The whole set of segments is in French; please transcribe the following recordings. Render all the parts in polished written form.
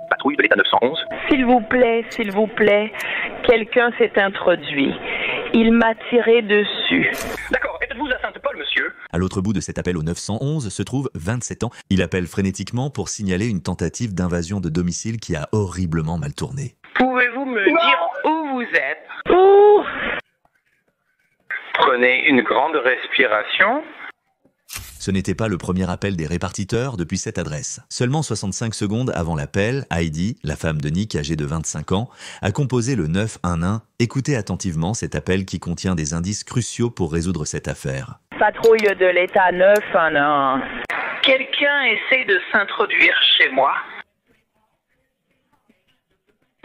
Patrouille de l'État 911. S'il vous plaît, quelqu'un s'est introduit. Il m'a tiré dessus. D'accord, êtes-vous à Sainte-Paul, monsieur? À l'autre bout de cet appel au 911 se trouve 27 ans. Il appelle frénétiquement pour signaler une tentative d'invasion de domicile qui a horriblement mal tourné. Pouvez-vous me dire où vous êtes? Où? Prenez une grande respiration. Ce n'était pas le premier appel des répartiteurs depuis cette adresse. Seulement 65 secondes avant l'appel, Heidi, la femme de Nick âgée de 25 ans, a composé le 911. Écoutez attentivement cet appel qui contient des indices cruciaux pour résoudre cette affaire. Patrouille de l'État 911. Quelqu'un essaie de s'introduire chez moi.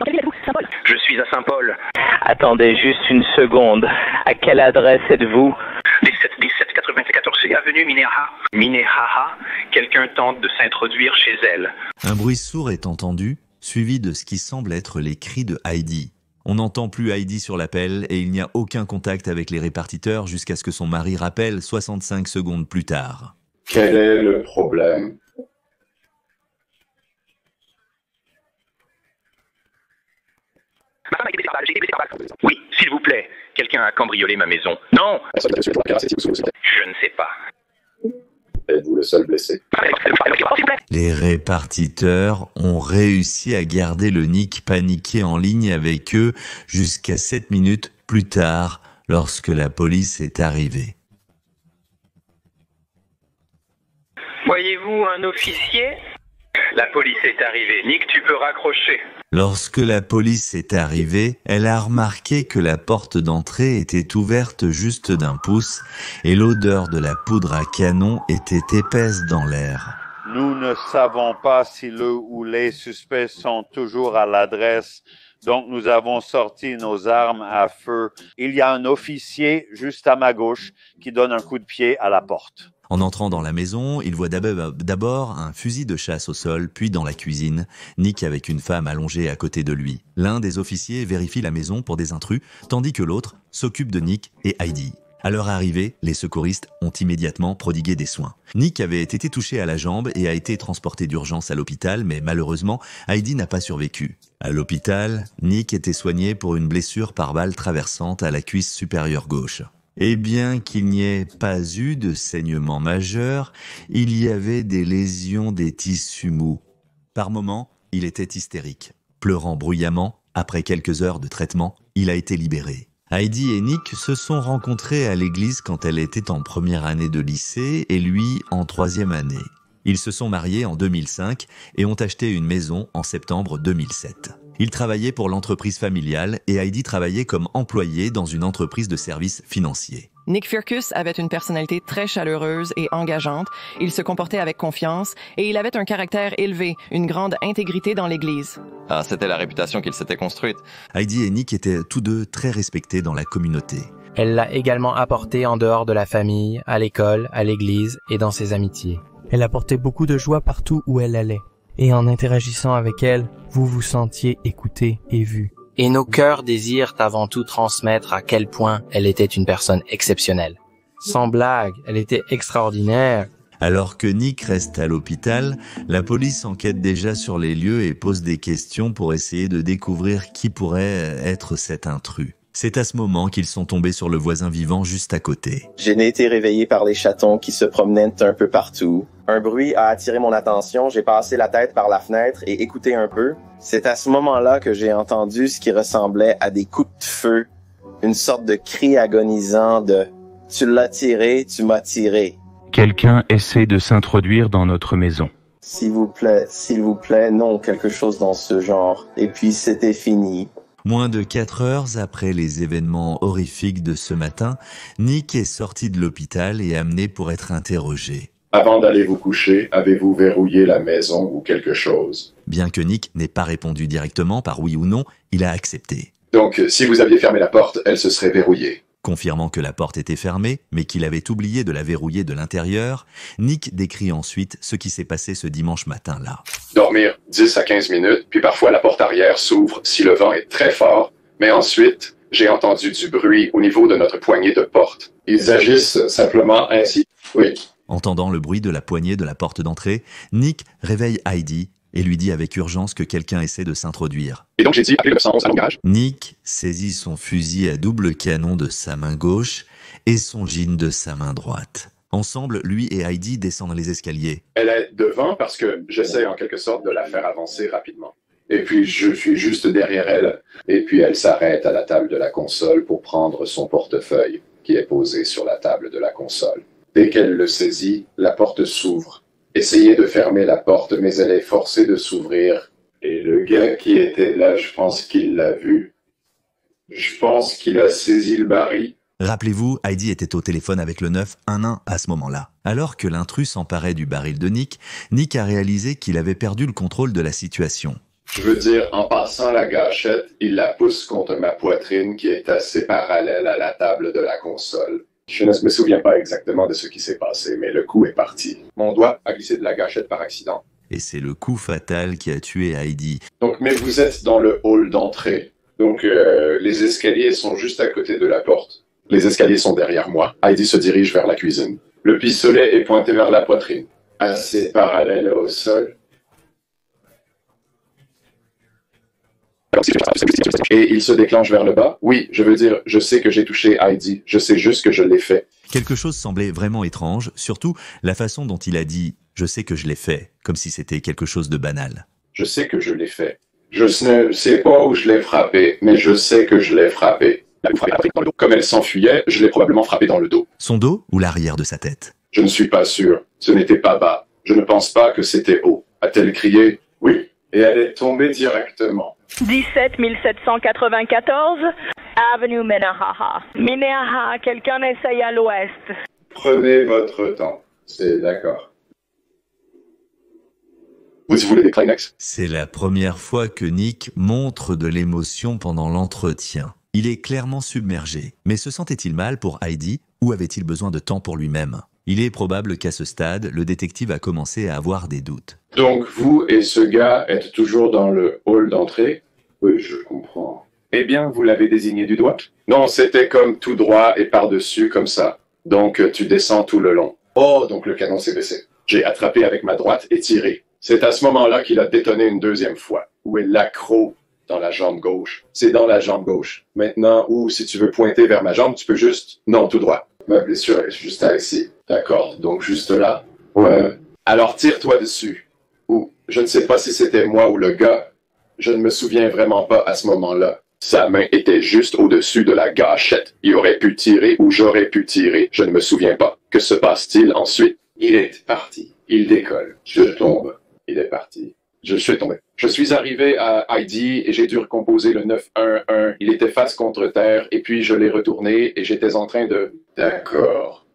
Je suis à Saint-Paul. Attendez juste une seconde. À quelle adresse êtes-vous? 1794 avenue Minnehaha. Minnehaha, quelqu'un tente de s'introduire chez elle. Un bruit sourd est entendu, suivi de ce qui semble être les cris de Heidi. On n'entend plus Heidi sur l'appel et il n'y a aucun contact avec les répartiteurs jusqu'à ce que son mari rappelle 65 secondes plus tard. Quel est le problème? Ma femme a été blessée par balle, j'ai été blessé par balle. Oui, s'il vous plaît, quelqu'un a cambriolé ma maison. Non! Je ne sais pas. Êtes-vous le seul blessé? Les répartiteurs ont réussi à garder le Nick paniqué en ligne avec eux jusqu'à 7 minutes plus tard lorsque la police est arrivée. Voyez-vous un officier? La police est arrivée. Nick, tu peux raccrocher. Lorsque la police est arrivée, elle a remarqué que la porte d'entrée était ouverte juste d'un pouce et l'odeur de la poudre à canon était épaisse dans l'air. Nous ne savons pas si le ou les suspects sont toujours à l'adresse, donc nous avons sorti nos armes à feu. Il y a un officier juste à ma gauche qui donne un coup de pied à la porte. En entrant dans la maison, il voit d'abord un fusil de chasse au sol, puis dans la cuisine, Nick avec une femme allongée à côté de lui. L'un des officiers vérifie la maison pour des intrus, tandis que l'autre s'occupe de Nick et Heidi. À leur arrivée, les secouristes ont immédiatement prodigué des soins. Nick avait été touché à la jambe et a été transporté d'urgence à l'hôpital, mais malheureusement, Heidi n'a pas survécu. À l'hôpital, Nick était soigné pour une blessure par balle traversante à la cuisse supérieure gauche. Et bien qu'il n'y ait pas eu de saignement majeur, il y avait des lésions des tissus mous. Par moments, il était hystérique. Pleurant bruyamment, après quelques heures de traitement, il a été libéré. Heidi et Nick se sont rencontrés à l'église quand elle était en première année de lycée et lui en troisième année. Ils se sont mariés en 2005 et ont acheté une maison en septembre 2007. Il travaillait pour l'entreprise familiale et Heidi travaillait comme employée dans une entreprise de services financiers. Nick Firkus avait une personnalité très chaleureuse et engageante. Il se comportait avec confiance et il avait un caractère élevé, une grande intégrité dans l'Église. Ah, c'était la réputation qu'il s'était construite. Heidi et Nick étaient tous deux très respectés dans la communauté. Elle l'a également apporté en dehors de la famille, à l'école, à l'église et dans ses amitiés. Elle apportait beaucoup de joie partout où elle allait. Et en interagissant avec elle, vous vous sentiez écouté et vu. Et nos cœurs désirent avant tout transmettre à quel point elle était une personne exceptionnelle. Sans blague, elle était extraordinaire. Alors que Nick reste à l'hôpital, la police enquête déjà sur les lieux et pose des questions pour essayer de découvrir qui pourrait être cet intrus. C'est à ce moment qu'ils sont tombés sur le voisin vivant juste à côté. J'ai été réveillé par les chatons qui se promenaient un peu partout. Un bruit a attiré mon attention, j'ai passé la tête par la fenêtre et écouté un peu. C'est à ce moment-là que j'ai entendu ce qui ressemblait à des coups de feu, une sorte de cri agonisant de « Tu l'as tiré, tu m'as tiré ». Quelqu'un essaie de s'introduire dans notre maison. S'il vous plaît, non, quelque chose dans ce genre. Et puis c'était fini. Moins de 4 heures après les événements horrifiques de ce matin, Nick est sorti de l'hôpital et amené pour être interrogé. Avant d'aller vous coucher, avez-vous verrouillé la maison ou quelque chose? Bien que Nick n'ait pas répondu directement par oui ou non, il a accepté. Donc, si vous aviez fermé la porte, elle se serait verrouillée. Confirmant que la porte était fermée, mais qu'il avait oublié de la verrouiller de l'intérieur, Nick décrit ensuite ce qui s'est passé ce dimanche matin-là. Dormir 10 à 15 minutes, puis parfois la porte arrière s'ouvre si le vent est très fort, mais ensuite, j'ai entendu du bruit au niveau de notre poignée de porte. Ils agissent simplement ainsi? Oui. Entendant le bruit de la poignée de la porte d'entrée, Nick réveille Heidi et lui dit avec urgence que quelqu'un essaie de s'introduire. Et donc j'ai dit, appelez le 911 à mon garage. Nick saisit son fusil à double canon de sa main gauche et son jean de sa main droite. Ensemble, lui et Heidi descendent les escaliers. Elle est devant parce que j'essaie en quelque sorte de la faire avancer rapidement. Et puis je suis juste derrière elle. Et puis elle s'arrête à la table de la console pour prendre son portefeuille qui est posé sur la table de la console. Dès qu'elle le saisit, la porte s'ouvre. Essayez de fermer la porte, mais elle est forcée de s'ouvrir. Et le gars qui était là, je pense qu'il l'a vu. Je pense qu'il a saisi le baril. Rappelez-vous, Heidi était au téléphone avec le 911 à ce moment-là. Alors que l'intrus s'emparait du baril de Nick, Nick a réalisé qu'il avait perdu le contrôle de la situation. Je veux dire, en passant la gâchette, il la pousse contre ma poitrine qui est assez parallèle à la table de la console. Je ne me souviens pas exactement de ce qui s'est passé, mais le coup est parti. Mon doigt a glissé de la gâchette par accident. Et c'est le coup fatal qui a tué Heidi. Donc, mais vous êtes dans le hall d'entrée. Donc, les escaliers sont juste à côté de la porte. Les escaliers sont derrière moi. Heidi se dirige vers la cuisine. Le pistolet est pointé vers la poitrine, assez parallèle au sol. Et il se déclenche vers le bas. Oui, je veux dire, je sais que j'ai touché Heidi. Je sais juste que je l'ai fait. Quelque chose semblait vraiment étrange, surtout la façon dont il a dit « je sais que je l'ai fait », comme si c'était quelque chose de banal. Je sais que je l'ai fait. Je ne sais pas où je l'ai frappé, mais je sais que je l'ai frappé. Comme elle s'enfuyait, je l'ai probablement frappé dans le dos. Son dos ou l'arrière de sa tête? Je ne suis pas sûr. Ce n'était pas bas. Je ne pense pas que c'était haut. A-t-elle crié? Oui. Et elle est tombée directement. 17 794 Avenue Minnehaha. Minnehaha, quelqu'un essaye à l'ouest. Prenez votre temps. C'est d'accord. Vous voulez des Kleenex? C'est la première fois que Nick montre de l'émotion pendant l'entretien. Il est clairement submergé. Mais se sentait-il mal pour Heidi ou avait-il besoin de temps pour lui-même? Il est probable qu'à ce stade, le détective a commencé à avoir des doutes. Donc vous et ce gars êtes toujours dans le hall d'entrée? Oui, je comprends. Eh bien, vous l'avez désigné du doigt? Non, c'était comme tout droit et par-dessus comme ça. Donc tu descends tout le long. Oh, donc le canon s'est baissé. J'ai attrapé avec ma droite et tiré. C'est à ce moment-là qu'il a détonné une deuxième fois. Où est l'accro? Dans la jambe gauche. C'est dans la jambe gauche. Maintenant, ou si tu veux pointer vers ma jambe, tu peux juste... Non, tout droit. Ma blessure est juste ici. D'accord, donc juste là. Ouais. Alors tire-toi dessus. Ou, je ne sais pas si c'était moi ou le gars. Je ne me souviens vraiment pas à ce moment-là. Sa main était juste au-dessus de la gâchette. Il aurait pu tirer ou j'aurais pu tirer. Je ne me souviens pas. Que se passe-t-il ensuite? Il est parti. Il décolle. Je tombe. Il est parti. Je suis tombé. Je suis arrivé à Heidi et j'ai dû recomposer le 911. Il était face contre terre et puis je l'ai retourné et j'étais en train de... D'accord.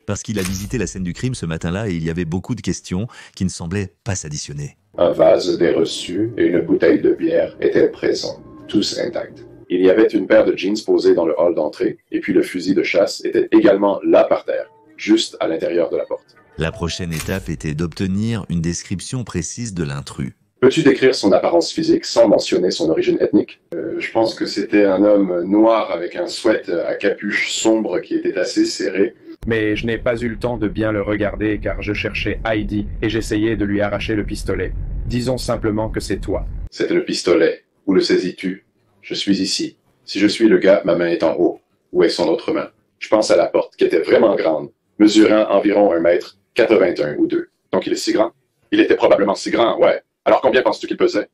Parce qu'il a visité la scène du crime ce matin-là et il y avait beaucoup de questions qui ne semblaient pas s'additionner. Un vase des reçus et une bouteille de bière étaient présents, tous intacts. Il y avait une paire de jeans posée dans le hall d'entrée et puis le fusil de chasse était également là par terre, juste à l'intérieur de la porte. La prochaine étape était d'obtenir une description précise de l'intrus. Peux-tu décrire son apparence physique sans mentionner son origine ethnique? Je pense que c'était un homme noir avec un sweat à capuche sombre qui était assez serré. Mais je n'ai pas eu le temps de bien le regarder car je cherchais Heidi et j'essayais de lui arracher le pistolet. Disons simplement que c'est toi. C'était le pistolet. Où le saisis-tu? Je suis ici. Si je suis le gars, ma main est en haut. Où est son autre main? Je pense à la porte qui était vraiment grande, mesurant environ 1 mètre, 81 ou 2. Donc il est si grand? Il était probablement si grand, ouais. Alors combien penses-tu qu'il pesait?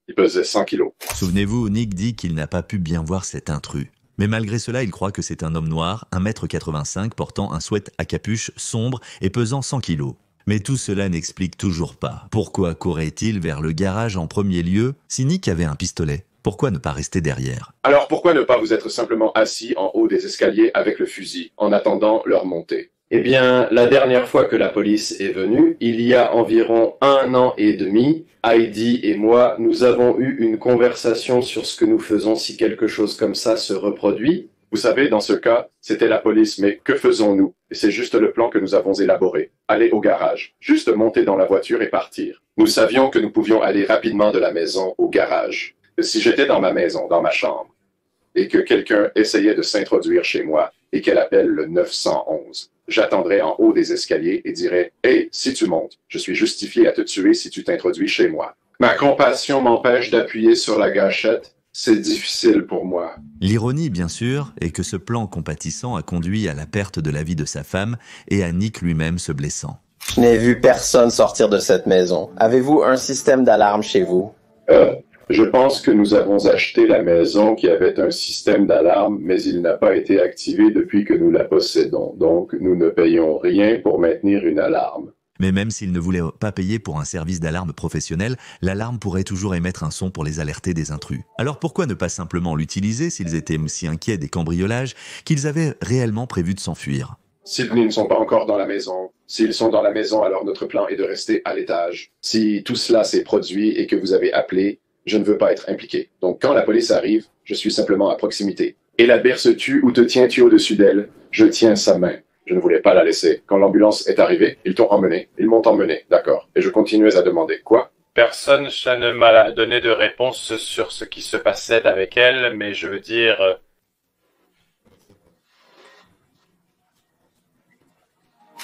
Il pesait 100 kilos. Souvenez-vous, Nick dit qu'il n'a pas pu bien voir cet intrus. Mais malgré cela, il croit que c'est un homme noir, 1,85 m, portant un sweat à capuche sombre et pesant 100 kilos. Mais tout cela n'explique toujours pas. Pourquoi courait-il vers le garage en premier lieu si Nick avait un pistolet? Pourquoi ne pas rester derrière? Alors pourquoi ne pas vous être simplement assis en haut des escaliers avec le fusil, en attendant leur montée? Eh bien, la dernière fois que la police est venue, il y a environ 1 an et demi, Heidi et moi, nous avons eu une conversation sur ce que nous faisons si quelque chose comme ça se reproduit. Vous savez, dans ce cas, c'était la police, mais que faisons-nous? Et c'est juste le plan que nous avons élaboré. Aller au garage, juste monter dans la voiture et partir. Nous savions que nous pouvions aller rapidement de la maison au garage. Si j'étais dans ma maison, dans ma chambre, et que quelqu'un essayait de s'introduire chez moi et qu'elle appelle le 911, j'attendrais en haut des escaliers et dirais « Hey, si tu montes, je suis justifié à te tuer si tu t'introduis chez moi. » Ma compassion m'empêche d'appuyer sur la gâchette. C'est difficile pour moi. L'ironie, bien sûr, est que ce plan compatissant a conduit à la perte de la vie de sa femme et à Nick lui-même se blessant. Je n'ai vu personne sortir de cette maison. Avez-vous un système d'alarme chez vous? Je pense que nous avons acheté la maison qui avait un système d'alarme, mais il n'a pas été activé depuis que nous la possédons. Donc, nous ne payons rien pour maintenir une alarme. Mais même s'il ne voulait pas payer pour un service d'alarme professionnel, l'alarme pourrait toujours émettre un son pour les alerter des intrus. Alors pourquoi ne pas simplement l'utiliser s'ils étaient si inquiets des cambriolages qu'ils avaient réellement prévu de s'enfuir? S'ils ne sont pas encore dans la maison, s'ils sont dans la maison, alors notre plan est de rester à l'étage. Si tout cela s'est produit et que vous avez appelé, je ne veux pas être impliqué. Donc quand la police arrive, je suis simplement à proximité. Et la berce tue ou te tiens-tu au-dessus d'elle? Je tiens sa main. Je ne voulais pas la laisser. Quand l'ambulance est arrivée, ils t'ont emmené. Ils m'ont emmené, d'accord. Et je continuais à demander. Quoi? Personne ne m'a donné de réponse sur ce qui se passait avec elle, mais je veux dire...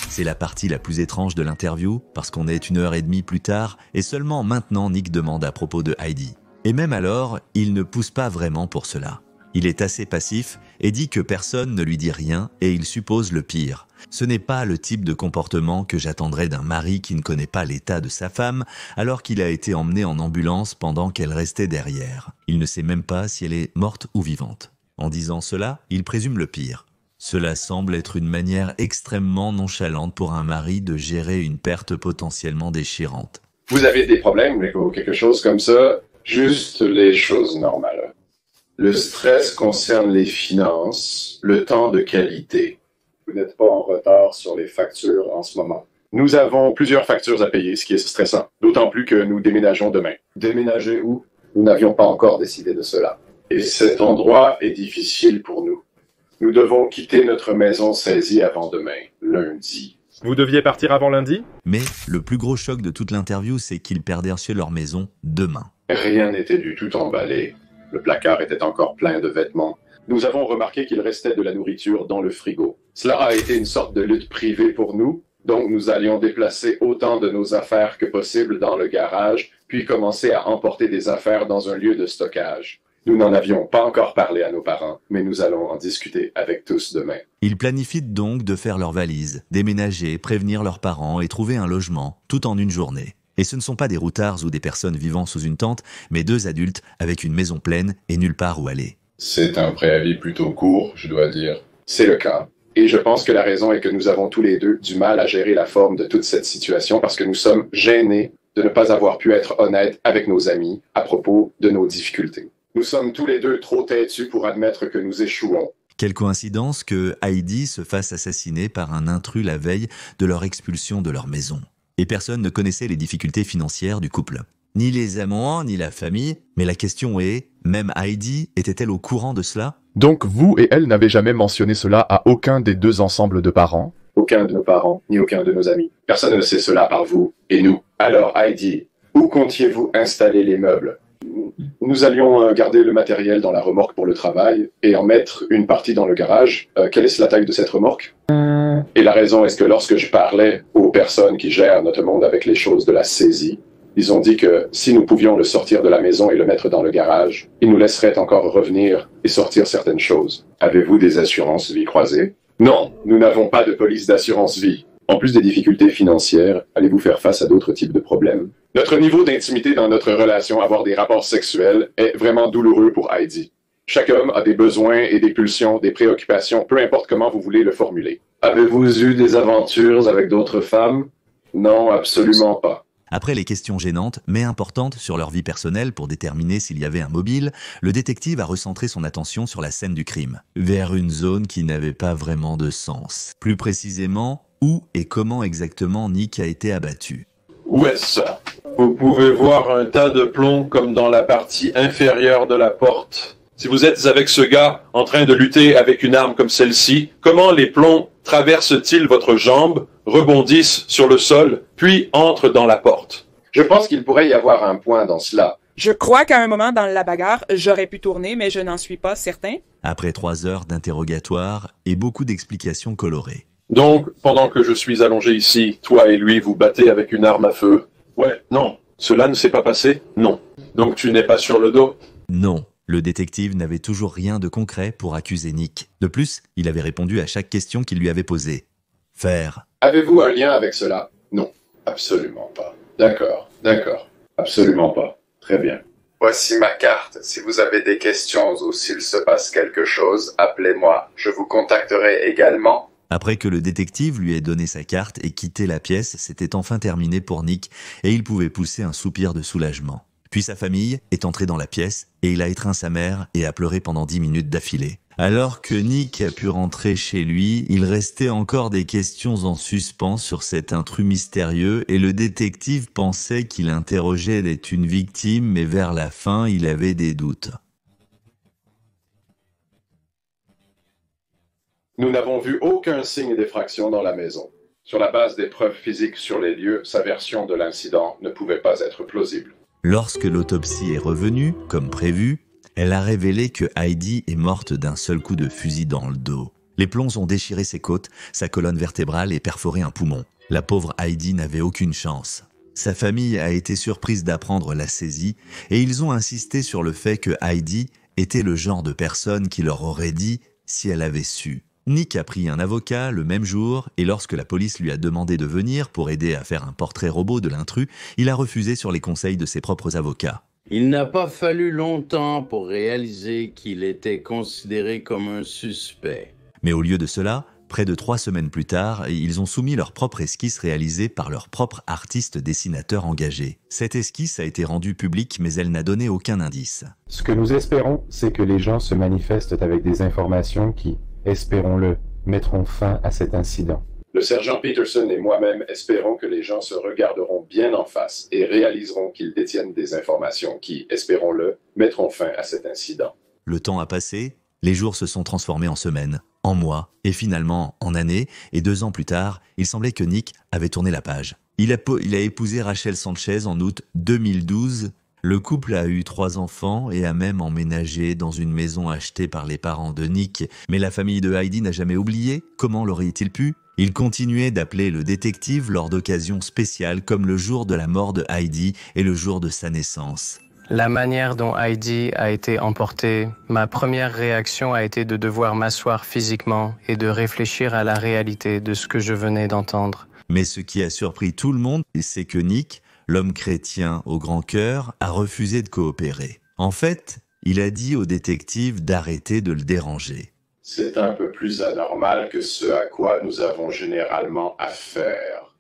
C'est la partie la plus étrange de l'interview, parce qu'on est 1h30 plus tard, et seulement maintenant Nick demande à propos de Heidi. Et même alors, il ne pousse pas vraiment pour cela. Il est assez passif et dit que personne ne lui dit rien et il suppose le pire. Ce n'est pas le type de comportement que j'attendrais d'un mari qui ne connaît pas l'état de sa femme alors qu'il a été emmené en ambulance pendant qu'elle restait derrière. Il ne sait même pas si elle est morte ou vivante. En disant cela, il présume le pire. Cela semble être une manière extrêmement nonchalante pour un mari de gérer une perte potentiellement déchirante. Vous avez des problèmes ou quelque chose comme ça? Juste les choses normales. Le stress concerne les finances, le temps de qualité. Vous n'êtes pas en retard sur les factures en ce moment. Nous avons plusieurs factures à payer, ce qui est stressant. D'autant plus que nous déménageons demain. Déménager où? Nous n'avions pas encore décidé de cela. Et cet endroit est difficile pour nous. Nous devons quitter notre maison saisie avant demain, lundi. Vous deviez partir avant lundi? Mais le plus gros choc de toute l'interview, c'est qu'ils perdent sur leur maison demain. Rien n'était du tout emballé. Le placard était encore plein de vêtements. Nous avons remarqué qu'il restait de la nourriture dans le frigo. Cela a été une sorte de lutte privée pour nous, donc nous allions déplacer autant de nos affaires que possible dans le garage, puis commencer à emporter des affaires dans un lieu de stockage. Nous n'en avions pas encore parlé à nos parents, mais nous allons en discuter avec tous demain. Ils planifient donc de faire leurs valises, déménager, prévenir leurs parents et trouver un logement, tout en une journée. Et ce ne sont pas des routards ou des personnes vivant sous une tente, mais 2 adultes avec une maison pleine et nulle part où aller. C'est un préavis plutôt court, je dois dire. C'est le cas. Et je pense que la raison est que nous avons tous les deux du mal à gérer la forme de toute cette situation parce que nous sommes gênés de ne pas avoir pu être honnêtes avec nos amis à propos de nos difficultés. Nous sommes tous les deux trop têtus pour admettre que nous échouons. Quelle coïncidence que Heidi se fasse assassiner par un intrus la veille de leur expulsion de leur maison. Et personne ne connaissait les difficultés financières du couple. Ni les amants, ni la famille. Mais la question est, même Heidi était-elle au courant de cela? Donc vous et elle n'avez jamais mentionné cela à aucun des 2 ensembles de parents? Aucun de nos parents, ni aucun de nos amis. Personne ne sait cela par vous et nous. Alors Heidi, où comptiez-vous installer les meubles? Nous allions garder le matériel dans la remorque pour le travail et en mettre une partie dans le garage. Quelle est la taille de cette remorque? Et la raison est que lorsque je parlais aux personnes qui gèrent notre monde avec les choses de la saisie, ils ont dit que si nous pouvions le sortir de la maison et le mettre dans le garage, ils nous laisseraient encore revenir et sortir certaines choses. Avez-vous des assurances vie croisées? Non, nous n'avons pas de police d'assurance vie. En plus des difficultés financières, allez-vous faire face à d'autres types de problèmes? Notre niveau d'intimité dans notre relation, avoir des rapports sexuels, est vraiment douloureux pour Heidi. Chaque homme a des besoins et des pulsions, des préoccupations, peu importe comment vous voulez le formuler. Avez-vous eu des aventures avec d'autres femmes? Non, absolument pas. Après les questions gênantes, mais importantes sur leur vie personnelle pour déterminer s'il y avait un mobile, le détective a recentré son attention sur la scène du crime, vers une zone qui n'avait pas vraiment de sens. Plus précisément, où et comment exactement Nick a été abattu. Où est-ce ça? Vous pouvez voir un tas de plomb comme dans la partie inférieure de la porte. Si vous êtes avec ce gars en train de lutter avec une arme comme celle-ci, comment les plombs traversent-ils votre jambe, rebondissent sur le sol, puis entrent dans la porte? Je pense qu'il pourrait y avoir un point dans cela. Je crois qu'à un moment dans la bagarre, j'aurais pu tourner, mais je n'en suis pas certain. Après 3 heures d'interrogatoire et beaucoup d'explications colorées. Donc, pendant que je suis allongé ici, toi et lui vous battez avec une arme à feu. Ouais, non. Cela ne s'est pas passé? Non. Donc tu n'es pas sur le dos? Non. Le détective n'avait toujours rien de concret pour accuser Nick. De plus, il avait répondu à chaque question qu'il lui avait posée. Faire. Avez-vous un lien avec cela? Non. Absolument pas. D'accord. Absolument pas. Très bien. Voici ma carte. Si vous avez des questions ou s'il se passe quelque chose, appelez-moi. Je vous contacterai également. Après que le détective lui ait donné sa carte et quitté la pièce, c'était enfin terminé pour Nick et il pouvait pousser un soupir de soulagement. Puis sa famille est entrée dans la pièce et il a étreint sa mère et a pleuré pendant 10 minutes d'affilée. Alors que Nick a pu rentrer chez lui, il restait encore des questions en suspens sur cet intrus mystérieux et le détective pensait qu'il interrogeait une victime, mais vers la fin, il avait des doutes. Nous n'avons vu aucun signe d'effraction dans la maison. Sur la base des preuves physiques sur les lieux, sa version de l'incident ne pouvait pas être plausible. Lorsque l'autopsie est revenue, comme prévu, elle a révélé que Heidi est morte d'un seul coup de fusil dans le dos. Les plombs ont déchiré ses côtes, sa colonne vertébrale et perforé un poumon. La pauvre Heidi n'avait aucune chance. Sa famille a été surprise d'apprendre la saisie et ils ont insisté sur le fait que Heidi était le genre de personne qui leur aurait dit si elle avait su. Nick a pris un avocat le même jour et lorsque la police lui a demandé de venir pour aider à faire un portrait robot de l'intrus, il a refusé sur les conseils de ses propres avocats. Il n'a pas fallu longtemps pour réaliser qu'il était considéré comme un suspect. Mais au lieu de cela, près de 3 semaines plus tard, ils ont soumis leur propre esquisse réalisée par leur propre artiste dessinateur engagé. Cette esquisse a été rendue publique mais elle n'a donné aucun indice. Ce que nous espérons, c'est que les gens se manifestent avec des informations qui, espérons-le, mettront fin à cet incident. Le sergent Peterson et moi-même espérons que les gens se regarderont bien en face et réaliseront qu'ils détiennent des informations qui, espérons-le, mettront fin à cet incident. Le temps a passé, les jours se sont transformés en semaines, en mois et finalement en années, et 2 ans plus tard, il semblait que Nick avait tourné la page. Il a épousé Rachel Sanchez en août 2012. Le couple a eu 3 enfants et a même emménagé dans une maison achetée par les parents de Nick. Mais la famille de Heidi n'a jamais oublié. Comment l'aurait-il pu? Il continuait d'appeler le détective lors d'occasions spéciales comme le jour de la mort de Heidi et le jour de sa naissance. La manière dont Heidi a été emportée, ma première réaction a été de devoir m'asseoir physiquement et de réfléchir à la réalité de ce que je venais d'entendre. Mais ce qui a surpris tout le monde, c'est que Nick, l'homme chrétien au grand cœur, a refusé de coopérer. En fait, il a dit au détective d'arrêter de le déranger. C'est un peu plus anormal que ce à quoi nous avons généralement affaire.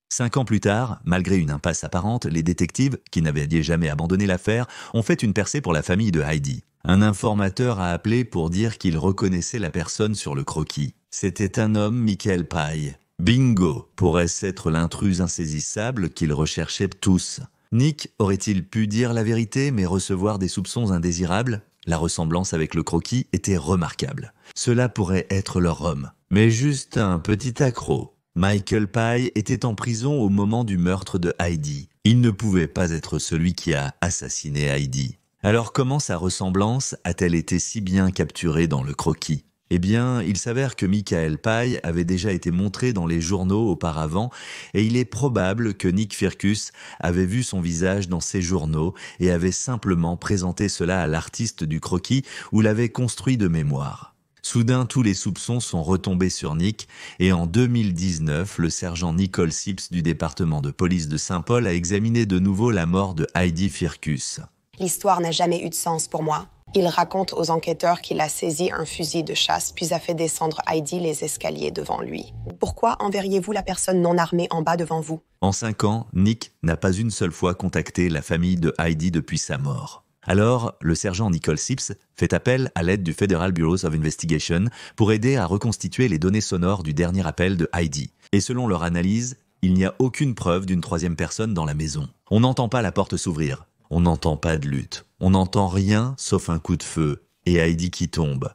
5 ans plus tard, malgré une impasse apparente, les détectives, qui n'avaient jamais abandonné l'affaire, ont fait une percée pour la famille de Heidi. Un informateur a appelé pour dire qu'il reconnaissait la personne sur le croquis. C'était un homme, Michael Pye. Bingo! Pourrait-ce être l'intruse insaisissable qu'ils recherchaient tous? Nick aurait-il pu dire la vérité mais recevoir des soupçons indésirables? La ressemblance avec le croquis était remarquable. Cela pourrait être leur homme. Mais juste un petit accroc. Michael Pye était en prison au moment du meurtre de Heidi. Il ne pouvait pas être celui qui a assassiné Heidi. Alors comment sa ressemblance a-t-elle été si bien capturée dans le croquis? Eh bien, il s'avère que Michael Pye avait déjà été montré dans les journaux auparavant et il est probable que Nick Firkus avait vu son visage dans ces journaux et avait simplement présenté cela à l'artiste du croquis ou l'avait construit de mémoire. Soudain, tous les soupçons sont retombés sur Nick et en 2019, le sergent Nicole Sips du département de police de Saint-Paul a examiné de nouveau la mort de Heidi Firkus. L'histoire n'a jamais eu de sens pour moi. Il raconte aux enquêteurs qu'il a saisi un fusil de chasse puis a fait descendre Heidi les escaliers devant lui. Pourquoi enverriez-vous la personne non armée en bas devant vous? En 5 ans, Nick n'a pas une seule fois contacté la famille de Heidi depuis sa mort. Alors, le sergent Nicole Sips fait appel à l'aide du Federal Bureau of Investigation pour aider à reconstituer les données sonores du dernier appel de Heidi. Et selon leur analyse, il n'y a aucune preuve d'une 3e personne dans la maison. On n'entend pas la porte s'ouvrir. On n'entend pas de lutte. On n'entend rien sauf un coup de feu et Heidi qui tombe.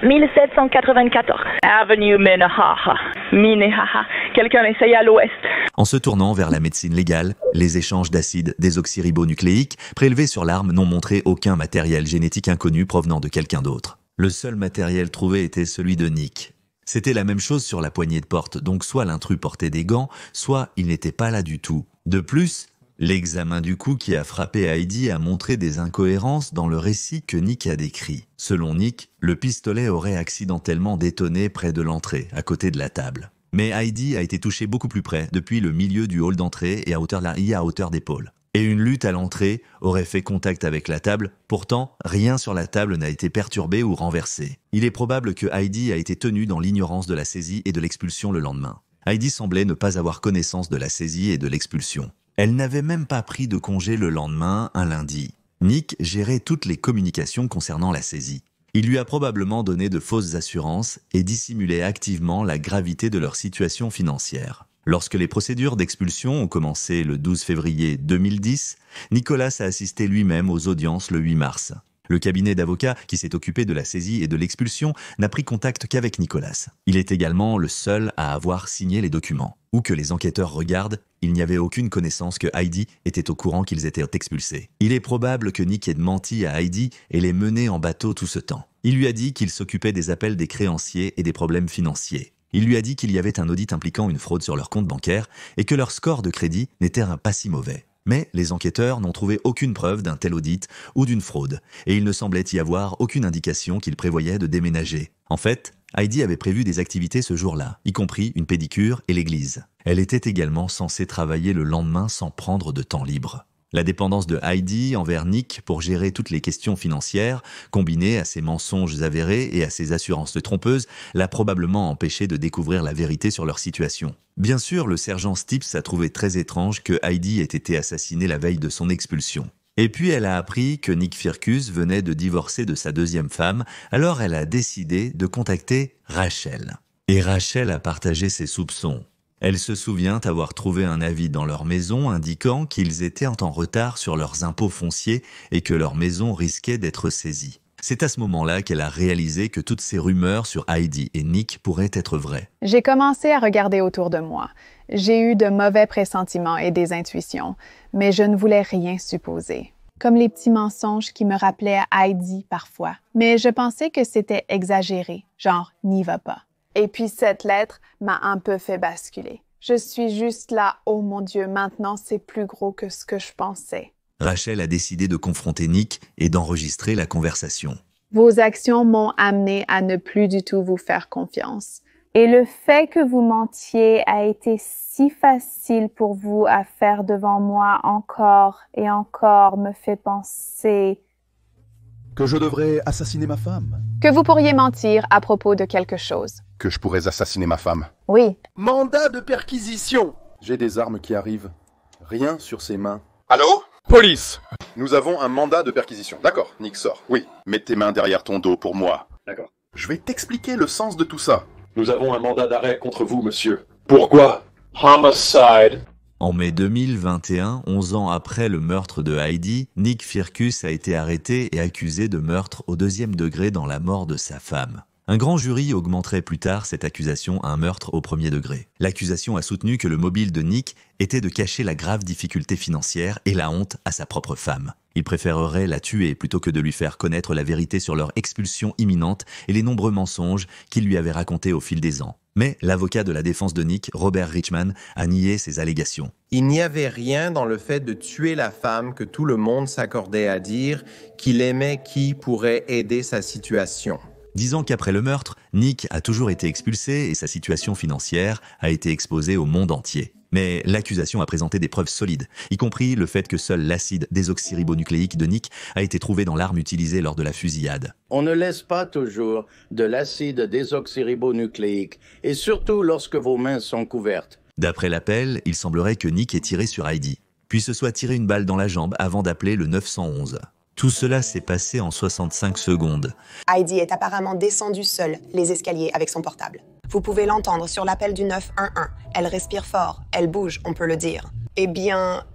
1794, Avenue Minnehaha. Minnehaha. Quelqu'un essaye à l'ouest. En se tournant vers la médecine légale, les échanges d'acide désoxyribonucléique prélevés sur l'arme n'ont montré aucun matériel génétique inconnu provenant de quelqu'un d'autre. Le seul matériel trouvé était celui de Nick. C'était la même chose sur la poignée de porte, donc soit l'intrus portait des gants, soit il n'était pas là du tout. De plus, l'examen du coup qui a frappé Heidi a montré des incohérences dans le récit que Nick a décrit. Selon Nick, le pistolet aurait accidentellement détonné près de l'entrée, à côté de la table. Mais Heidi a été touchée beaucoup plus près, depuis le milieu du hall d'entrée et à hauteur d'épaule. Et une lutte à l'entrée aurait fait contact avec la table, pourtant rien sur la table n'a été perturbé ou renversé. Il est probable que Heidi a été tenue dans l'ignorance de la saisie et de l'expulsion le lendemain. Heidi semblait ne pas avoir connaissance de la saisie et de l'expulsion. Elle n'avait même pas pris de congé le lendemain, un lundi. Nick gérait toutes les communications concernant la saisie. Il lui a probablement donné de fausses assurances et dissimulait activement la gravité de leur situation financière. Lorsque les procédures d'expulsion ont commencé le 12 février 2010, Nicolas a assisté lui-même aux audiences le 8 mars. Le cabinet d'avocats qui s'est occupé de la saisie et de l'expulsion n'a pris contact qu'avec Nicolas. Il est également le seul à avoir signé les documents. Où que les enquêteurs regardent, il n'y avait aucune connaissance que Heidi était au courant qu'ils étaient expulsés. Il est probable que Nick ait menti à Heidi et l'ait mené en bateau tout ce temps. Il lui a dit qu'il s'occupait des appels des créanciers et des problèmes financiers. Il lui a dit qu'il y avait un audit impliquant une fraude sur leur compte bancaire et que leur score de crédit n'était pas si mauvais. Mais les enquêteurs n'ont trouvé aucune preuve d'un tel audit ou d'une fraude, et il ne semblait y avoir aucune indication qu'ils prévoyaient de déménager. En fait, Heidi avait prévu des activités ce jour-là, y compris une pédicure et l'église. Elle était également censée travailler le lendemain sans prendre de temps libre. La dépendance de Heidi envers Nick pour gérer toutes les questions financières, combinée à ses mensonges avérés et à ses assurances trompeuses, l'a probablement empêché de découvrir la vérité sur leur situation. Bien sûr, le sergent Stips a trouvé très étrange que Heidi ait été assassinée la veille de son expulsion. Et puis elle a appris que Nick Firkus venait de divorcer de sa deuxième femme, alors elle a décidé de contacter Rachel. Et Rachel a partagé ses soupçons. Elle se souvient avoir trouvé un avis dans leur maison indiquant qu'ils étaient en retard sur leurs impôts fonciers et que leur maison risquait d'être saisie. C'est à ce moment-là qu'elle a réalisé que toutes ces rumeurs sur Heidi et Nick pourraient être vraies. J'ai commencé à regarder autour de moi. J'ai eu de mauvais pressentiments et des intuitions, mais je ne voulais rien supposer. Comme les petits mensonges qui me rappelaient à Heidi parfois. Mais je pensais que c'était exagéré, genre « n'y va pas ». Et puis cette lettre m'a un peu fait basculer. Je suis juste là, oh mon Dieu, maintenant c'est plus gros que ce que je pensais. Rachel a décidé de confronter Nick et d'enregistrer la conversation. Vos actions m'ont amené à ne plus du tout vous faire confiance. Et le fait que vous mentiez a été si facile pour vous à faire devant moi encore et encore me fait penser... Que je devrais assassiner ma femme. Que vous pourriez mentir à propos de quelque chose. Que je pourrais assassiner ma femme. Oui. Mandat de perquisition. J'ai des armes qui arrivent. Rien sur ses mains. Allô? Police. Nous avons un mandat de perquisition. D'accord, Nick sort. Oui. Mets tes mains derrière ton dos pour moi. D'accord. Je vais t'expliquer le sens de tout ça. Nous avons un mandat d'arrêt contre vous, monsieur. Pourquoi? Homicide. En mai 2021, 11 ans après le meurtre de Heidi, Nick Firkus a été arrêté et accusé de meurtre au 2e degré dans la mort de sa femme. Un grand jury augmenterait plus tard cette accusation à un meurtre au 1er degré. L'accusation a soutenu que le mobile de Nick était de cacher la grave difficulté financière et la honte à sa propre femme. Il préférerait la tuer plutôt que de lui faire connaître la vérité sur leur expulsion imminente et les nombreux mensonges qu'il lui avait racontés au fil des ans. Mais l'avocat de la défense de Nick, Robert Richman, a nié ces allégations. Il n'y avait rien dans le fait de tuer la femme que tout le monde s'accordait à dire qu'il aimait qui pourrait aider sa situation. 10 ans qu'après le meurtre, Nick a toujours été expulsé et sa situation financière a été exposée au monde entier. Mais l'accusation a présenté des preuves solides, y compris le fait que seul l'acide désoxyribonucléique de Nick a été trouvé dans l'arme utilisée lors de la fusillade. On ne laisse pas toujours de l'acide désoxyribonucléique, et surtout lorsque vos mains sont couvertes. D'après l'appel, il semblerait que Nick ait tiré sur Heidi, puis se soit tiré une balle dans la jambe avant d'appeler le 911. Tout cela s'est passé en 65 secondes. Heidi est apparemment descendue seule les escaliers avec son portable. Vous pouvez l'entendre sur l'appel du 911. Elle respire fort, elle bouge, on peut le dire. Eh bien,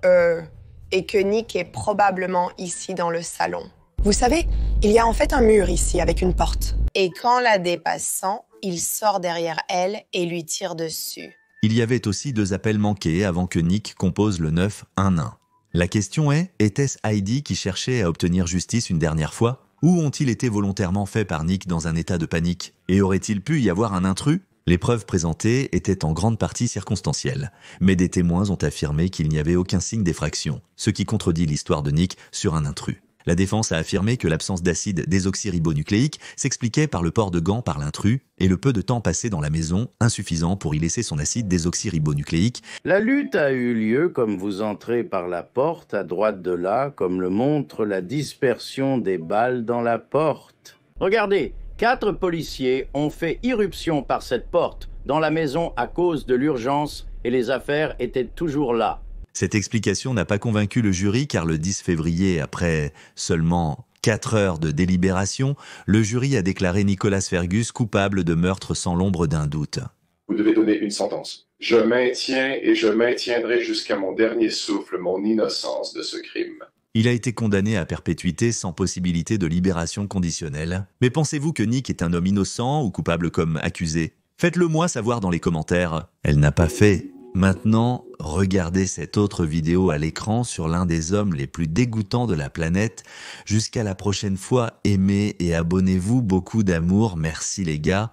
et que Nick est probablement ici dans le salon. Vous savez, il y a en fait un mur ici avec une porte. Et qu'en la dépassant, il sort derrière elle et lui tire dessus. Il y avait aussi 2 appels manqués avant que Nick compose le 911. La question est, était-ce Heidi qui cherchait à obtenir justice une dernière fois? Ou ont-ils été volontairement faits par Nick dans un état de panique? Et aurait-il pu y avoir un intrus? Les preuves présentées étaient en grande partie circonstancielles, mais des témoins ont affirmé qu'il n'y avait aucun signe d'effraction, ce qui contredit l'histoire de Nick sur un intrus. La défense a affirmé que l'absence d'acide désoxyribonucléique s'expliquait par le port de gants par l'intrus et le peu de temps passé dans la maison, insuffisant pour y laisser son acide désoxyribonucléique. La lutte a eu lieu comme vous entrez par la porte à droite de là, comme le montre la dispersion des balles dans la porte. Regardez, 4 policiers ont fait irruption par cette porte dans la maison à cause de l'urgence et les affaires étaient toujours là. Cette explication n'a pas convaincu le jury car le 10 février, après seulement 4 heures de délibération, le jury a déclaré Nicholas Fergus coupable de meurtre sans l'ombre d'un doute. Vous devez donner une sentence. Je maintiens et je maintiendrai jusqu'à mon dernier souffle mon innocence de ce crime. Il a été condamné à perpétuité sans possibilité de libération conditionnelle. Mais pensez-vous que Nick est un homme innocent ou coupable comme accusé? Faites-le moi savoir dans les commentaires. Elle n'a pas fait. Maintenant, regardez cette autre vidéo à l'écran sur l'un des hommes les plus dégoûtants de la planète. Jusqu'à la prochaine fois, aimez et abonnez-vous. Beaucoup d'amour. Merci les gars.